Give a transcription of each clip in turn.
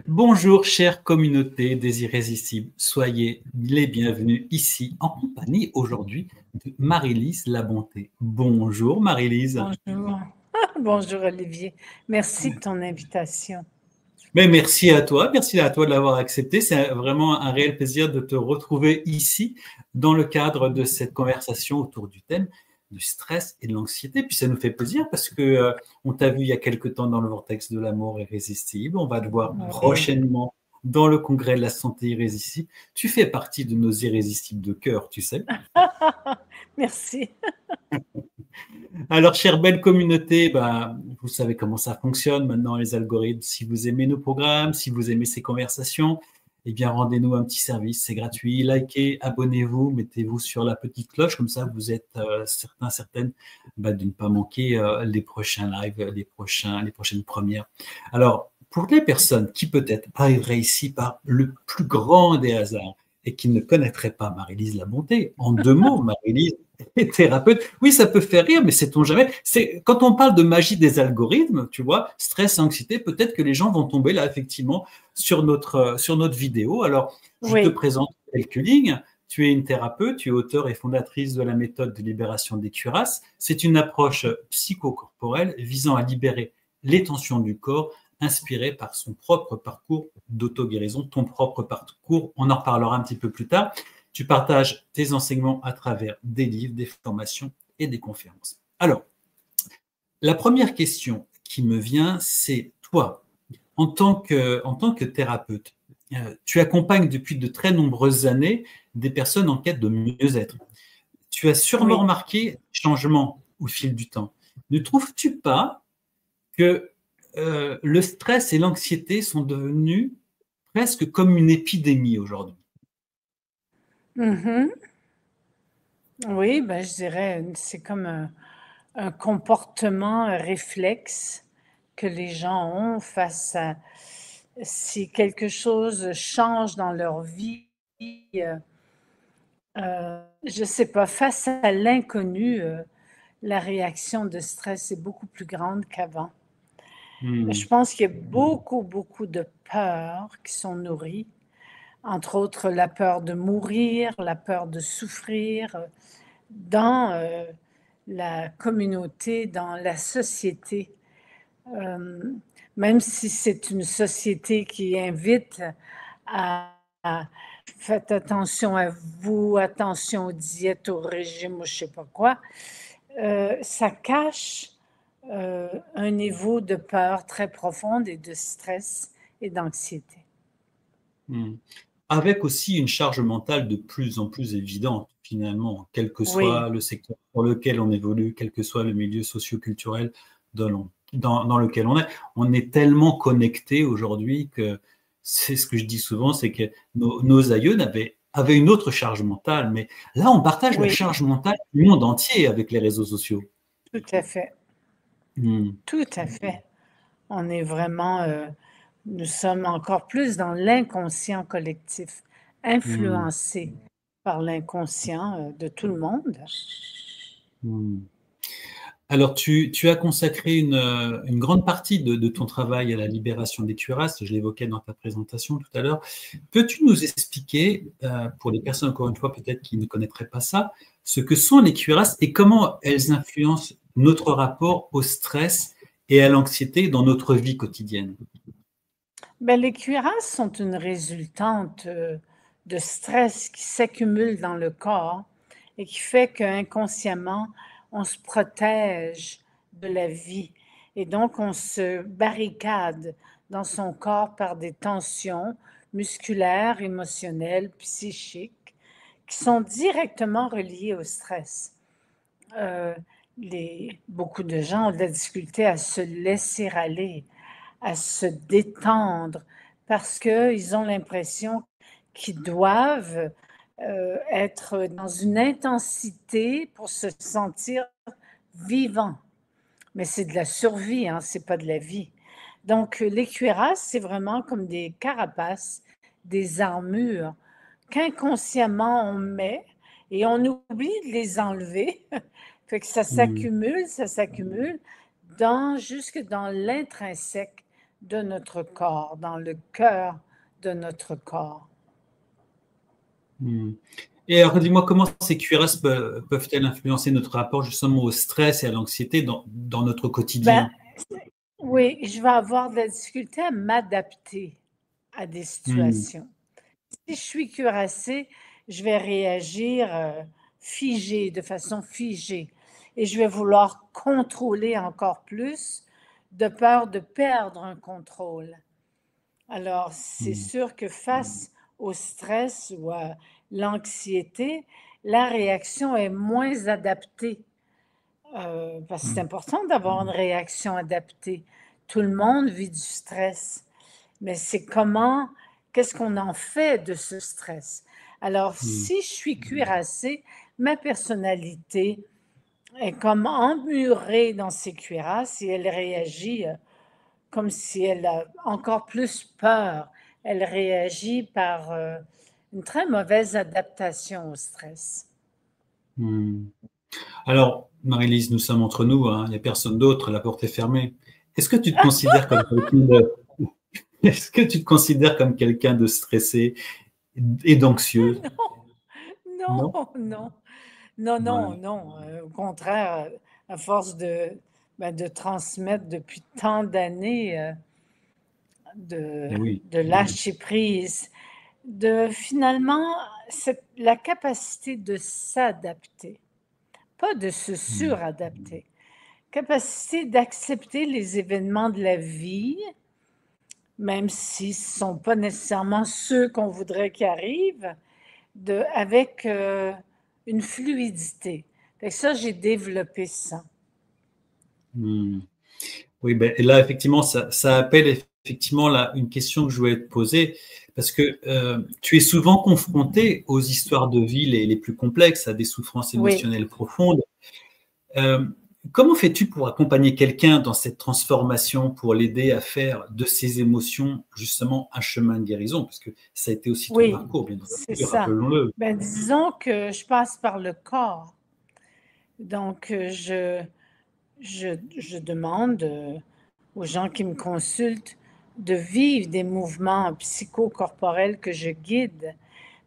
Bonjour, chère communauté des Irrésistibles. Soyez les bienvenus ici en compagnie aujourd'hui de Marie-Lise Labonté. Bonjour Marie-Lise. Bonjour. Bonjour Olivier. Merci de ton invitation. Mais merci à toi de l'avoir accepté. C'est vraiment un réel plaisir de te retrouver ici dans le cadre de cette conversation autour du thème du stress et de l'anxiété. Puis ça nous fait plaisir parce que on t'a vu il y a quelque temps dans le vortex de l'amour irrésistible. On va te voir Oui. prochainement dans le congrès de la santé irrésistible. Tu fais partie de nos irrésistibles de cœur, tu sais. Merci. Alors, chère belle communauté, vous savez comment ça fonctionne maintenant, les algorithmes. Si vous aimez nos programmes, si vous aimez ces conversations, eh bien, rendez-nous un petit service, c'est gratuit. Likez, abonnez-vous, mettez-vous sur la petite cloche, comme ça, vous êtes certaines de ne pas manquer les prochains lives, les prochaines premières. Alors, pour les personnes qui peut-être arriveraient ici par le plus grand des hasards et qui ne connaîtraient pas Marie-Lise Labonté, en 2 mots, Marie-Lise est thérapeute. Oui, ça peut faire rire, mais sait-on jamais. C'est quand on parle de magie des algorithmes, tu vois, stress, anxiété, peut-être que les gens vont tomber là effectivement sur notre vidéo. Alors, je te présente quelques lignes. Tu es une thérapeute, tu es auteure et fondatrice de la méthode de libération des cuirasses. C'est une approche psychocorporelle visant à libérer les tensions du corps, inspirée par son propre parcours d'auto-guérison, ton propre parcours. On en reparlera un petit peu plus tard. Tu partages tes enseignements à travers des livres, des formations et des conférences. Alors, la première question qui me vient, c'est toi, en tant que thérapeute, tu accompagnes depuis de très nombreuses années des personnes en quête de mieux-être. Tu as sûrement remarqué des changements au fil du temps. Ne trouves-tu pas que le stress et l'anxiété sont devenus presque comme une épidémie aujourd'hui? Mm-hmm. Oui, je dirais, c'est comme un comportement, un réflexe que les gens ont face à si quelque chose change dans leur vie. Je ne sais pas, face à l'inconnu, la réaction de stress est beaucoup plus grande qu'avant. Je pense qu'il y a beaucoup de peurs qui sont nourries, entre autres la peur de mourir, la peur de souffrir dans la communauté, dans la société. Même si c'est une société qui invite à faites attention à vous, attention aux diètes, au régime, ou je ne sais pas quoi, ça cache un niveau de peur très profonde et de stress et d'anxiété. Avec aussi une charge mentale de plus en plus évidente, finalement, quel que soit le secteur pour lequel on évolue, quel que soit le milieu socio-culturel dans lequel on est. On est tellement connectés aujourd'hui que c'est ce que je dis souvent, c'est que nos aïeux avaient une autre charge mentale, mais là, on partage la charge mentale du monde entier avec les réseaux sociaux. Tout à fait. Tout à fait. On est vraiment, nous sommes encore plus dans l'inconscient collectif, influencés par l'inconscient de tout le monde. Alors, tu as consacré une grande partie de ton travail à la libération des cuirasses, je l'évoquais dans ta présentation tout à l'heure. Peux-tu nous expliquer, pour les personnes, encore une fois, peut-être qui ne connaîtraient pas ça, ce que sont les cuirasses et comment elles influencent notre rapport au stress et à l'anxiété dans notre vie quotidienne? Les cuirasses sont une résultante de stress qui s'accumule dans le corps et qui fait qu'inconsciemment, on se protège de la vie. Et donc, on se barricade dans son corps par des tensions musculaires, émotionnelles, psychiques, qui sont directement reliées au stress. Beaucoup de gens ont de la difficulté à se laisser aller, à se détendre, parce qu'ils ont l'impression qu'ils doivent être dans une intensité pour se sentir vivant. Mais c'est de la survie, hein, c'est pas de la vie. Donc, les cuirasses, c'est vraiment comme des carapaces, des armures qu'inconsciemment on met et on oublie de les enlever. Fait que ça s'accumule jusque dans l'intrinsèque de notre corps, dans le cœur de notre corps. Et alors, dis-moi, comment ces cuirasses peuvent-elles influencer notre rapport justement au stress et à l'anxiété dans notre Ben, quotidien? oui, je vais avoir de la difficulté à m'adapter à des situations. Si je suis cuirassée, je vais réagir figée, de façon figée. Et je vais vouloir contrôler encore plus de peur de perdre un contrôle. Alors, c'est sûr que face au stress ou à l'anxiété, la réaction est moins adaptée. Parce que c'est important d'avoir une réaction adaptée. Tout le monde vit du stress, mais c'est qu'est-ce qu'on en fait de ce stress? Alors, si je suis cuirassée, ma personnalité est comme emmurée dans ses cuirasses et elle réagit comme si elle a encore plus peur. Elle réagit par une très mauvaise adaptation au stress. Alors, Marie-Lise, nous sommes entre nous, hein, il n'y a personne d'autre, la porte est fermée. Est-ce que tu te considères comme quelqu'un de, est-ce que tu te considères comme quelqu'un de stressé et d'anxieux? Non, Non? non, non, non, Ouais. non. Au contraire, à force de transmettre depuis tant d'années de, Eh oui. de lâcher prise, de finalement la capacité de s'adapter, pas de se suradapter, capacité d'accepter les événements de la vie, même si ce ne sont pas nécessairement ceux qu'on voudrait qu'ils arrivent, avec une fluidité. Fait que ça, j'ai développé ça. Hmm. Oui, ben, et là, effectivement, ça appelle effectivement là, une question que je voulais te poser, parce que tu es souvent confronté aux histoires de vie les plus complexes, à des souffrances Oui. émotionnelles profondes. Euh, Comment fais-tu pour accompagner quelqu'un dans cette transformation, pour l'aider à faire de ses émotions justement un chemin de guérison? Parce que ça a été aussi ton Oui, parcours, bien c'est sûr, ça. rappelons-le. Ben, disons que je passe par le corps. Donc, je demande aux gens qui me consultent de vivre des mouvements psychocorporels que je guide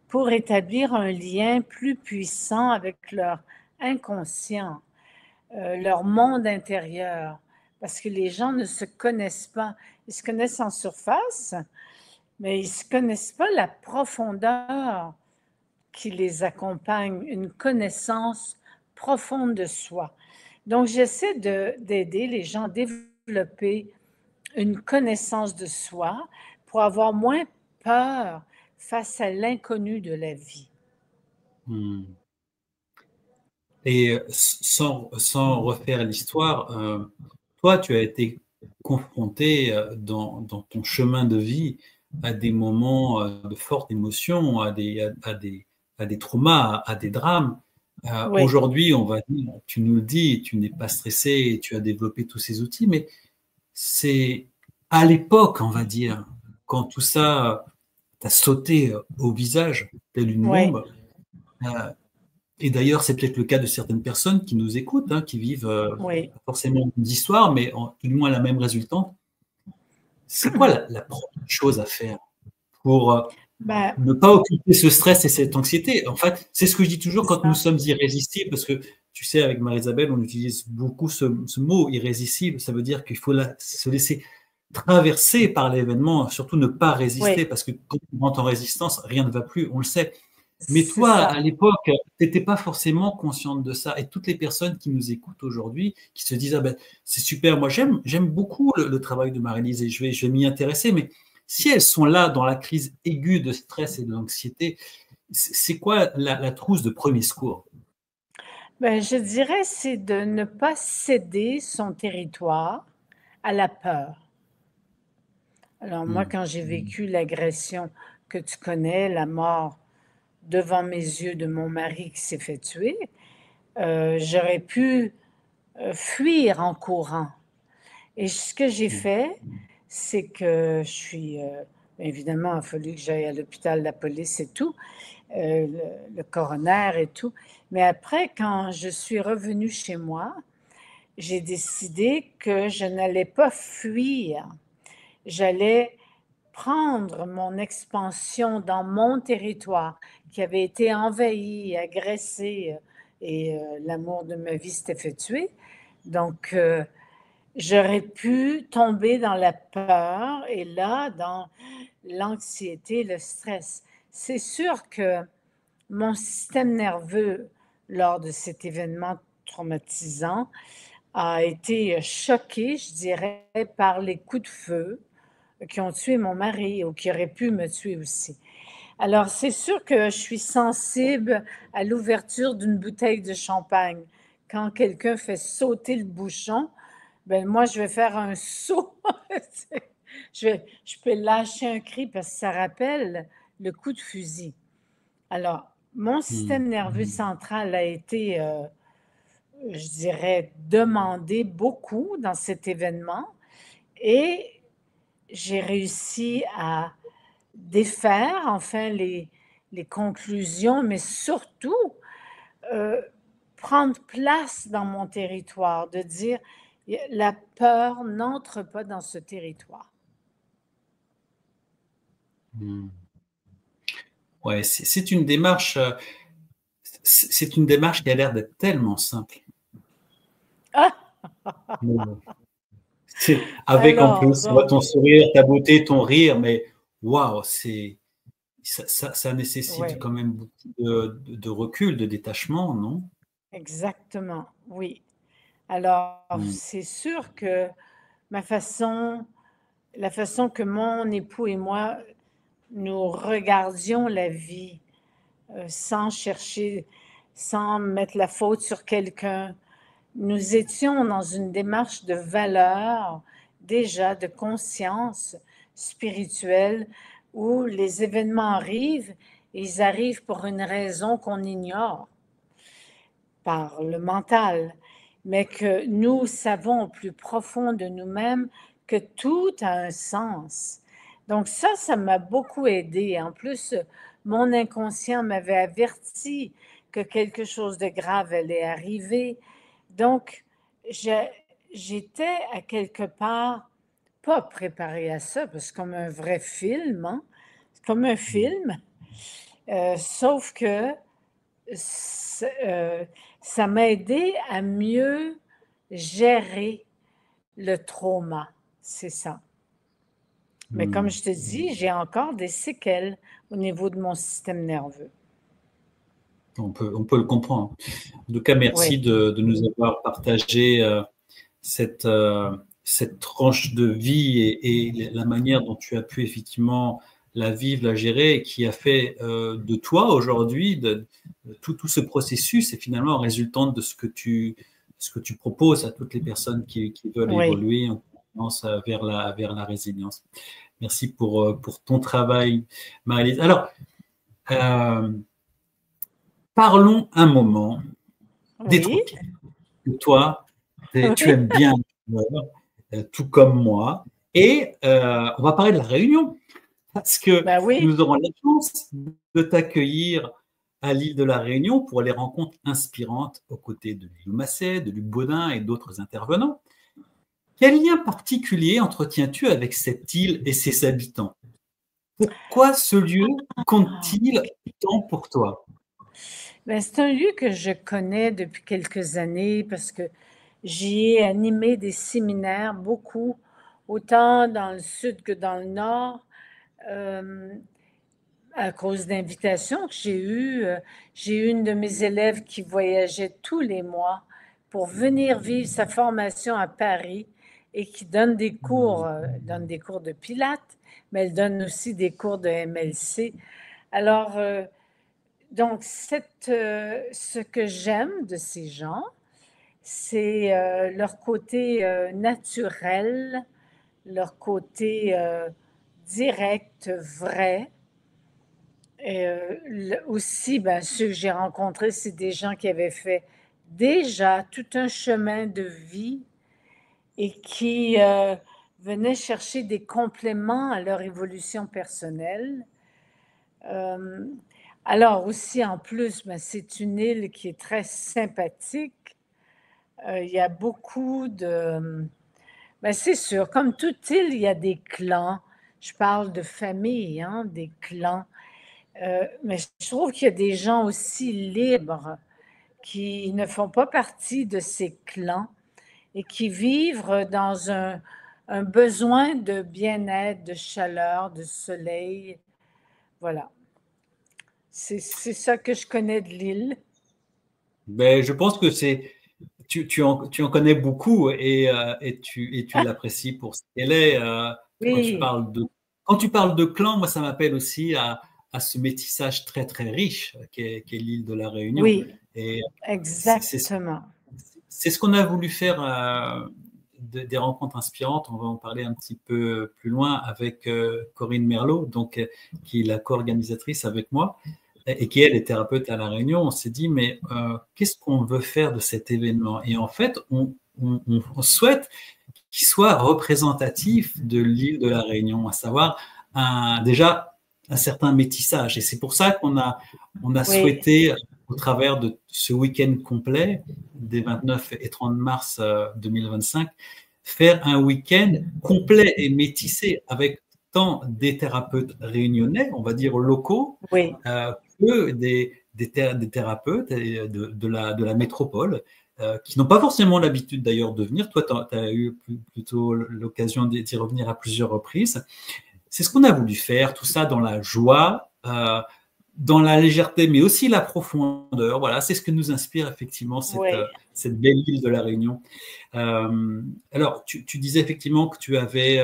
pour établir un lien plus puissant avec leur inconscient, leur monde intérieur. Parce que les gens ne se connaissent pas. Ils se connaissent en surface, mais ils ne se connaissent pas la profondeur qui les accompagne, une connaissance profonde de soi. Donc, j'essaie d'aider les gens à développer une connaissance de soi pour avoir moins peur face à l'inconnu de la vie. Hmm. Et sans refaire l'histoire, toi, tu as été confronté dans ton chemin de vie à des moments de forte émotion, à des traumas, à des drames. Oui, Aujourd'hui, on va dire, tu nous le dis, tu n'es pas stressé, tu as développé tous ces outils, mais c'est à l'époque, on va dire, quand tout ça t'a sauté au visage, telle une oui, bombe. euh, et d'ailleurs, c'est peut-être le cas de certaines personnes qui nous écoutent, hein, qui vivent oui. pas forcément des histoires, mais tout du moins la même résultante. C'est quoi la première chose à faire pour Ben, ne pas occuper ce stress et cette anxiété? En fait, c'est ce que je dis toujours c'est quand nous ça. sommes irrésistibles, parce que tu sais, avec Marie-Isabelle, on utilise beaucoup ce mot irrésistible. Ça veut dire qu'il faut se laisser traverser par l'événement, surtout ne pas résister, Oui, parce que quand on rentre en résistance, rien ne va plus, on le sait. Mais c'est toi, ça. à l'époque, tu n'étais pas forcément consciente de ça. Et toutes les personnes qui nous écoutent aujourd'hui, qui se disent, ah ben, c'est super, moi j'aime beaucoup le travail de Marie-Lise et je vais m'y intéresser, mais si elles sont là dans la crise aiguë de stress et d'anxiété, c'est quoi la trousse de premier secours? Ben, je dirais, c'est de ne pas céder son territoire à la peur. Alors moi, Hmm. quand j'ai vécu l'agression que tu connais, la mort devant mes yeux de mon mari qui s'est fait tuer, j'aurais pu fuir en courant. Et ce que j'ai fait, c'est que évidemment, il a fallu que j'aille à l'hôpital, la police et tout, le coroner et tout. Mais après, quand je suis revenue chez moi, j'ai décidé que je n'allais pas fuir, j'allais prendre mon expansion dans mon territoire qui avait été envahi, agressé, et l'amour de ma vie s'était fait tuer. Donc, j'aurais pu tomber dans la peur et là, dans l'anxiété, le stress. C'est sûr que mon système nerveux, lors de cet événement traumatisant, a été choqué, je dirais, par les coups de feu qui ont tué mon mari ou qui auraient pu me tuer aussi. Alors, c'est sûr que je suis sensible à l'ouverture d'une bouteille de champagne. Quand quelqu'un fait sauter le bouchon, ben moi, je vais faire un saut. Je peux lâcher un cri parce que ça rappelle le coup de fusil. Alors, mon Hmm. système nerveux central a été, je dirais, demandé beaucoup dans cet événement et j'ai réussi à défaire enfin les conclusions, mais surtout prendre place dans mon territoire, de dire la peur n'entre pas dans ce territoire. Hmm. Ouais, c'est une démarche, c'est une démarche qui a l'air d'être tellement simple. Ah, Mais bon, avec en alors, plus ton donc, sourire, ta beauté, ton rire, mais waouh, ça nécessite oui, quand même beaucoup de recul, de détachement, non? exactement, oui. Alors, Hmm. c'est sûr que ma façon, la façon que mon époux et moi, nous regardions la vie sans chercher, sans mettre la faute sur quelqu'un, nous étions dans une démarche de valeur, déjà de conscience spirituelle, où les événements arrivent, et ils arrivent pour une raison qu'on ignore par le mental, mais que nous savons au plus profond de nous-mêmes que tout a un sens. Donc ça m'a beaucoup aidé. En plus, mon inconscient m'avait averti que quelque chose de grave allait arriver. Donc, j'étais à quelque part pas préparée à ça, parce que comme un vrai film, hein, c'est comme un film, sauf que ça m'a aidé à mieux gérer le trauma, c'est ça. Mais comme Hmm. je te dis, j'ai encore des séquelles au niveau de mon système nerveux. On peut le comprendre. En tout cas, merci Oui, de nous avoir partagé cette, cette tranche de vie et la manière dont tu as pu effectivement la vivre, la gérer, et qui a fait de toi aujourd'hui, de tout ce processus, et finalement résultant de ce que tu proposes à toutes les personnes qui veulent oui. évoluer en confiance vers la résilience. Merci pour ton travail, Marie-Lise. Alors, euh, parlons un moment des Oui, tropiques. Toi, tu oui, aimes bien, tout comme moi. Et on va parler de la Réunion, parce que ben oui. nous aurons la chance de t'accueillir à l'île de la Réunion pour les rencontres inspirantes aux côtés de Lilou Masset, de Luc Baudin et d'autres intervenants. Quel lien particulier entretiens-tu avec cette île et ses habitants? Pourquoi ce lieu Ah, compte-t-il tant pour toi? ben, c'est un lieu que je connais depuis quelques années parce que j'y ai animé des séminaires, beaucoup, autant dans le sud que dans le nord. Euh, à cause d'invitations que j'ai eues. J'ai eu une de mes élèves qui voyageait tous les mois pour venir vivre sa formation à Paris et qui donne des cours de pilates, mais elle donne aussi des cours de MLC. Alors, donc, ce que j'aime de ces gens, c'est leur côté naturel, leur côté direct, vrai. Et aussi, ben, ceux que j'ai rencontrés, c'est des gens qui avaient fait déjà tout un chemin de vie et qui venaient chercher des compléments à leur évolution personnelle. Euh, alors aussi, en plus, ben, c'est une île qui est très sympathique. Il y a beaucoup Ben, c'est sûr, comme toute île, il y a des clans. Je parle de famille, hein, des clans. Mais je trouve qu'il y a des gens aussi libres qui ne font pas partie de ces clans et qui vivent dans un besoin de bien-être, de chaleur, de soleil. Voilà. C'est ça que je connais de l'île. Ben, je pense que tu en connais beaucoup et tu l'apprécies pour ce qu'elle est. Oui, Quand tu parles de clan, moi, ça m'appelle aussi à ce métissage très, très riche qu'est l'île de la Réunion. oui, Et c'est exactement. c'est ce qu'on a voulu faire des rencontres inspirantes. On va en parler un petit peu plus loin avec Corinne Merlot, donc, qui est la co-organisatrice avec moi et qui, elle, est thérapeute à La Réunion. On s'est dit, mais qu'est-ce qu'on veut faire de cet événement? Et en fait, on souhaite qu'il soit représentatif de l'île de La Réunion, à savoir déjà un certain métissage. Et c'est pour ça on a Oui, souhaité, au travers de ce week-end complet, des 29 et 30 mars 2025, faire un week-end complet et métissé avec tant des thérapeutes réunionnais, on va dire locaux, oui, que des thérapeutes de la métropole, qui n'ont pas forcément l'habitude d'ailleurs de venir. Toi, tu as eu plutôt l'occasion d'y revenir à plusieurs reprises. C'est ce qu'on a voulu faire, tout ça dans la joie, dans la légèreté, mais aussi la profondeur. Voilà, c'est ce que nous inspire effectivement oui, cette belle île de la Réunion. Alors, tu disais effectivement que tu avais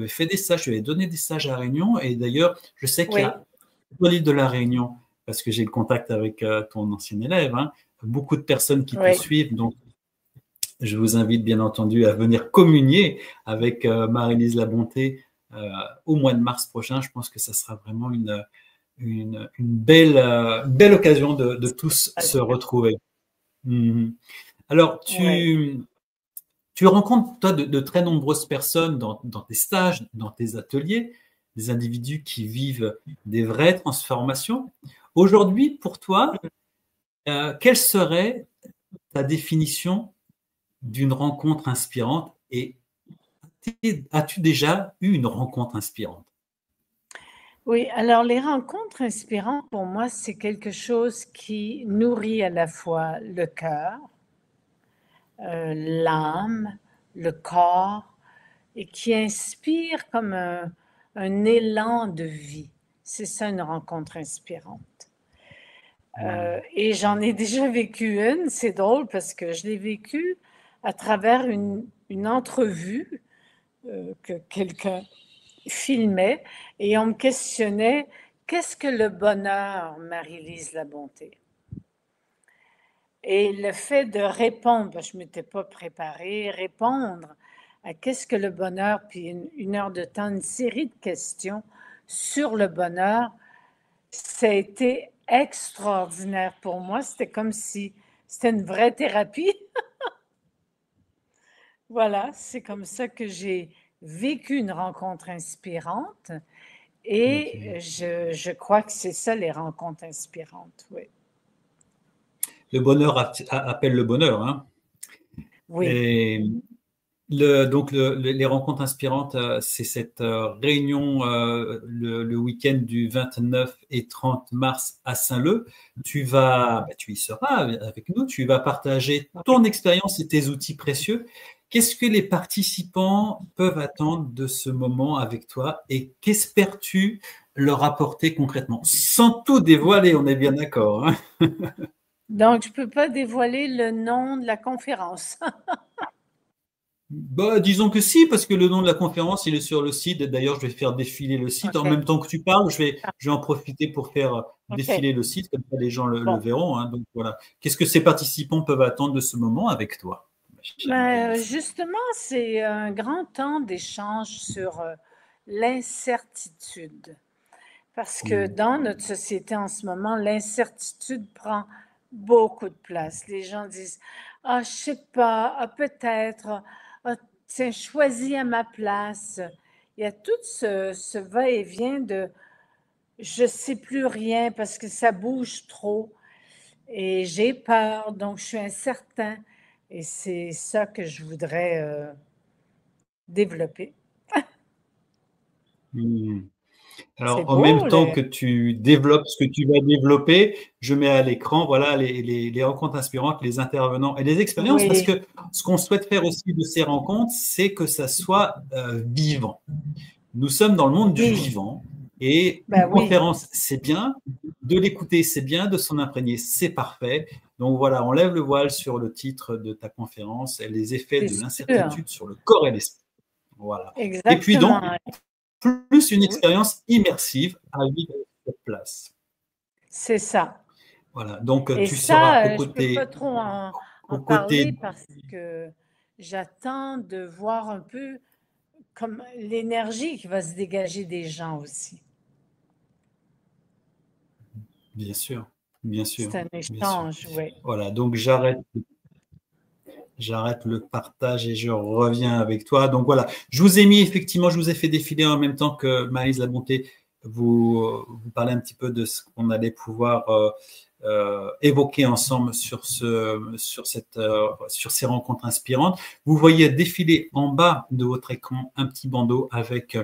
fait des stages, tu avais donné des stages à la Réunion, et d'ailleurs, je sais qu'il y oui, a sur l'île de la Réunion, parce que j'ai le contact avec ton ancien élève, hein, beaucoup de personnes qui te oui. suivent, donc je vous invite bien entendu à venir communier avec Marie-Lise Labonté au mois de mars prochain. Je pense que ça sera vraiment une belle occasion de tous se retrouver. Mhm. Alors, Oui. tu rencontres, toi, de très nombreuses personnes dans tes stages, dans tes ateliers, des individus qui vivent des vraies transformations. Aujourd'hui, pour toi, quelle serait ta définition d'une rencontre inspirante et as-tu déjà eu une rencontre inspirante? Oui, alors les rencontres inspirantes, pour moi, c'est quelque chose qui nourrit à la fois le cœur, l'âme, le corps, et qui inspire comme un élan de vie. C'est ça une rencontre inspirante. Et j'en ai déjà vécu une, c'est drôle parce que je l'ai vécue à travers une entrevue que quelqu'un filmait et on me questionnait qu'est-ce que le bonheur, Marie-Lise Labonté? Et le fait de répondre, je ne m'étais pas préparée, répondre à qu'est-ce que le bonheur, puis une heure de temps, une série de questions sur le bonheur, ça a été extraordinaire pour moi. C'était comme si c'était une vraie thérapie. Voilà, c'est comme ça que j'ai vécu une rencontre inspirante. Et Ok. je crois que c'est ça les rencontres inspirantes, oui. Le bonheur appelle le bonheur, hein. Oui, Et donc les rencontres inspirantes, c'est cette réunion le week-end du 29 et 30 mars à Saint-Leu. Tu y seras avec nous, tu vas partager ton expérience et tes outils précieux. Qu'est-ce que les participants peuvent attendre de ce moment avec toi et qu'espères-tu leur apporter concrètement? Sans tout dévoiler, on est bien d'accord, hein. donc je ne peux pas dévoiler le nom de la conférence. Bah, disons que si, parce que le nom de la conférence, il est sur le site. D'ailleurs, je vais faire défiler le site. En OK, même temps que tu parles, je vais en profiter pour faire OK. défiler le site, comme ça les gens le Bon, verront, hein. Donc voilà. Qu'est-ce que ces participants peuvent attendre de ce moment avec toi, ma chère ben, Marie-Lise? justement, c'est un grand temps d'échange sur l'incertitude. Parce que Hmm. dans notre société en ce moment, l'incertitude prend beaucoup de place. Les gens disent, ah, je sais pas, ah, peut-être, ah, tiens, choisis à ma place. Il y a tout ce va-et-vient de je sais plus rien parce que ça bouge trop et j'ai peur, donc je suis incertain. Et c'est ça que je voudrais développer. C'est Alors, en même beau, temps que tu développes ce que tu vas développer, je mets à l'écran, voilà, les rencontres inspirantes, les intervenants et les expériences, parce oui, que ce qu'on souhaite faire aussi de ces rencontres, c'est que ça soit vivant. Nous sommes dans le monde du oui, vivant et ben une oui, conférence, c'est bien, de l'écouter, c'est bien, de s'en imprégner, c'est parfait. Donc voilà, on lève le voile sur le titre de ta conférence et les effets c'est de sûr, l'incertitude sur le corps et l'esprit. Voilà. Et puis donc, exactement. plus une Oui, expérience immersive à vivre sur place. c'est ça. Voilà. Donc, Et tu seras ça, je ne peux pas trop en aux côtés. parler parce que j'attends de voir un peu comme l'énergie qui va se dégager des gens aussi. Bien sûr, bien C'est sûr, un bien sûr. échange, oui. Voilà. Donc, j'arrête le partage et je reviens avec toi. Donc voilà, je vous ai mis effectivement, je vous ai fait défiler en même temps que Maryse La Bonté, vous parlez un petit peu de ce qu'on allait pouvoir évoquer ensemble sur ces rencontres inspirantes. Vous voyez défiler en bas de votre écran un petit bandeau avec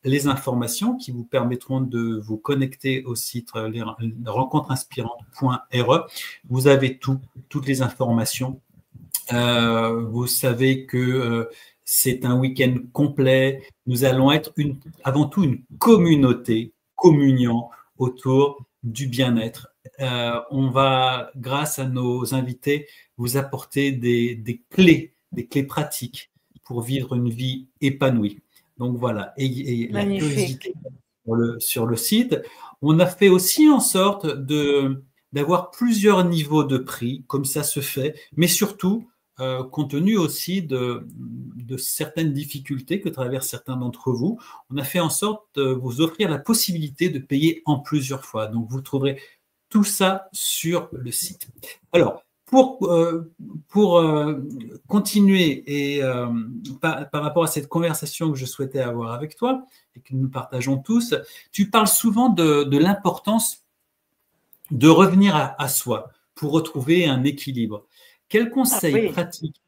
les informations qui vous permettront de vous connecter au site rencontresinspirantes.re. Vous avez toutes les informations. Vous savez que c'est un week-end complet. Nous allons être avant tout une communauté communiant autour du bien-être. On va, grâce à nos invités, vous apporter des clés pratiques pour vivre une vie épanouie. Donc voilà, et la Magnifique. curiosité sur le site. On a fait aussi en sorte d'avoir plusieurs niveaux de prix, comme ça se fait, mais surtout compte tenu aussi de certaines difficultés que traversent certains d'entre vous, on a fait en sorte de vous offrir la possibilité de payer en plusieurs fois. Donc, vous trouverez tout ça sur le site. Alors, pour continuer et par rapport à cette conversation que je souhaitais avoir avec toi et que nous partageons tous, tu parles souvent de l'importance de revenir à soi pour retrouver un équilibre. Quel Ah conseil oui. pratique,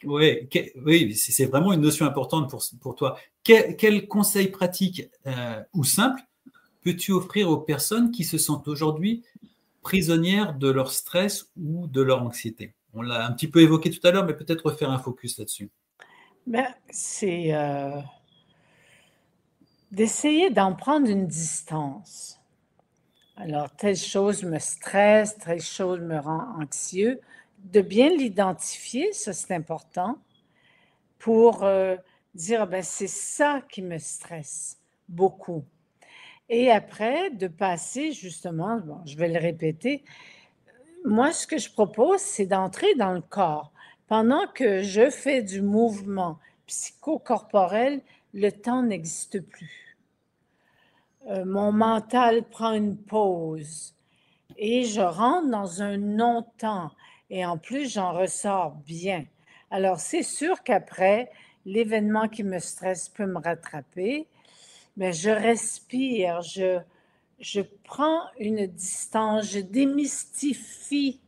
ouais, oui, c'est vraiment une notion importante pour toi. Quel conseil pratique ou simple peux-tu offrir aux personnes qui se sentent aujourd'hui prisonnières de leur stress ou de leur anxiété? On l'a un petit peu évoqué tout à l'heure, mais peut-être refaire un focus là-dessus. Ben, c'est d'essayer d'en prendre une distance. Alors, telle chose me stresse, telle chose me rend anxieux. De bien l'identifier, ça c'est important, pour dire, ben, c'est ça qui me stresse beaucoup. Et après, de passer justement, bon, je vais le répéter, moi, ce que je propose, c'est d'entrer dans le corps. Pendant que je fais du mouvement psychocorporel, le temps n'existe plus. Mon mental prend une pause et je rentre dans un non-temps. Et en plus, j'en ressors bien. Alors, c'est sûr qu'après, l'événement qui me stresse peut me rattraper, mais je respire, je prends une distance, je démystifie.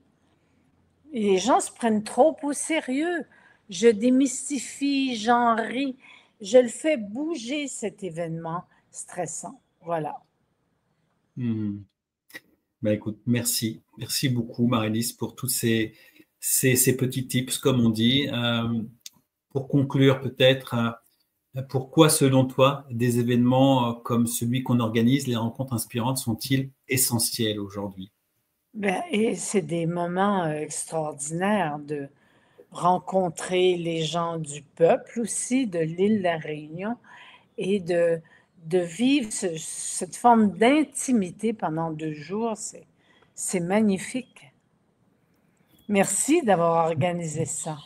Et les gens se prennent trop au sérieux. Je démystifie, j'en ris, je le fais bouger cet événement stressant. Voilà. Hmm. Ben, écoute, merci. Merci beaucoup, Marie-Lise, pour tous ces petits tips, comme on dit. Pour conclure, peut-être, pourquoi, selon toi, des événements comme celui qu'on organise, les rencontres inspirantes, sont-ils essentiels aujourd'hui? Ben, et c'est des moments extraordinaires de rencontrer les gens du peuple aussi, de l'île de la Réunion, et de vivre cette forme d'intimité pendant 2 jours. C'est magnifique. Merci d'avoir organisé ça.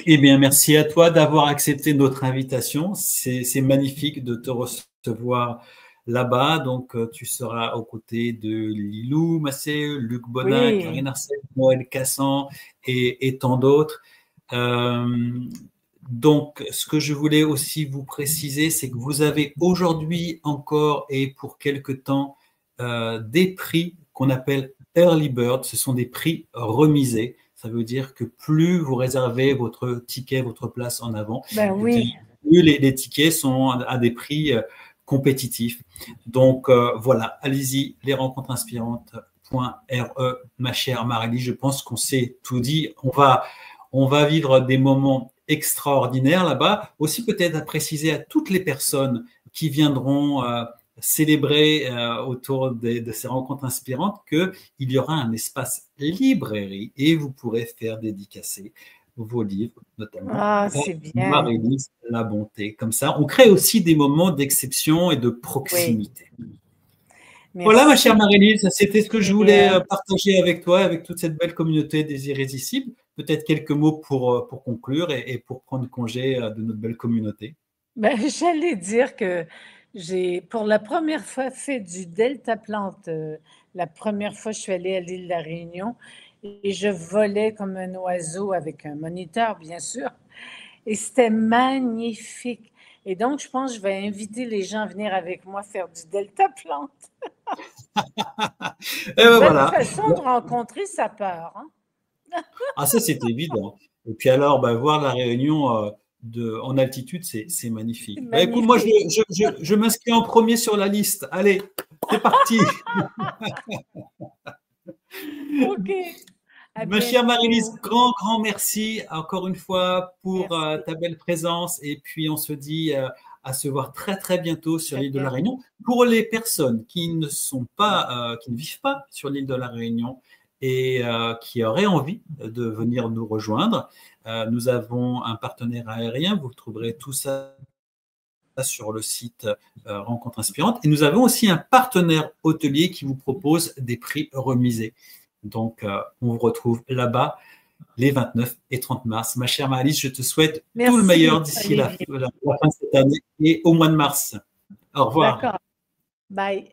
Eh bien, merci à toi d'avoir accepté notre invitation. C'est magnifique de te recevoir là-bas. Donc, tu seras aux côtés de Lilou Massé, Luc Bonin, Oui, Karine Arcel, Noël Cassan et tant d'autres. Euh, donc, ce que je voulais aussi vous préciser, c'est que vous avez aujourd'hui encore et pour quelque temps des prix qu'on appelle Early Bird. Ce sont des prix remisés. Ça veut dire que plus vous réservez votre ticket, votre place en avant, ben eh bien, oui, les tickets sont à des prix compétitifs. Donc voilà, allez-y, lesrencontresinspirantes.re, ma chère Marélie, je pense qu'on s'est tout dit. On va vivre des moments extraordinaires là-bas. Aussi peut-être à préciser à toutes les personnes qui viendront célébrer autour de ces rencontres inspirantes qu'il y aura un espace librairie et vous pourrez faire dédicacer vos livres, notamment c'est bien. Marie-Lise La Bonté. Comme ça, on crée aussi des moments d'exception et de proximité. Oui. Voilà, ma chère Marie-Lise, c'était ce que je voulais partager avec toi, avec toute cette belle communauté des Irrésistibles. Peut-être quelques mots pour conclure et pour prendre congé de notre belle communauté. Ben, j'allais dire que j'ai, pour la première fois, fait du deltaplante. La première fois, je suis allée à l'île de la Réunion et je volais comme un oiseau avec un moniteur, bien sûr. Et c'était magnifique. Et donc, je pense que je vais inviter les gens à venir avec moi faire du deltaplante. C'est une bonne façon de rencontrer sa peur. Hein? Ah, ça, c'est évident. Et puis alors, voir la Réunion en altitude, c'est magnifique. Écoute, moi, je m'inscris en premier sur la liste. Allez, c'est parti. OK. Ma chère Marie-Lise, grand merci encore une fois pour ta belle présence. Et puis, on se dit à se voir très, très bientôt sur l'île de la Réunion. Pour les personnes qui ne vivent pas sur l'île de la Réunion et qui auraient envie de venir nous rejoindre, nous avons un partenaire aérien. Vous trouverez tout ça sur le site Rencontre Inspirante. Et nous avons aussi un partenaire hôtelier qui vous propose des prix remisés. Donc, on vous retrouve là-bas les 29 et 30 mars. Ma chère Marie-Lise, je te souhaite tout le meilleur d'ici la fin de cette année et au mois de mars. Au revoir. D'accord. Bye.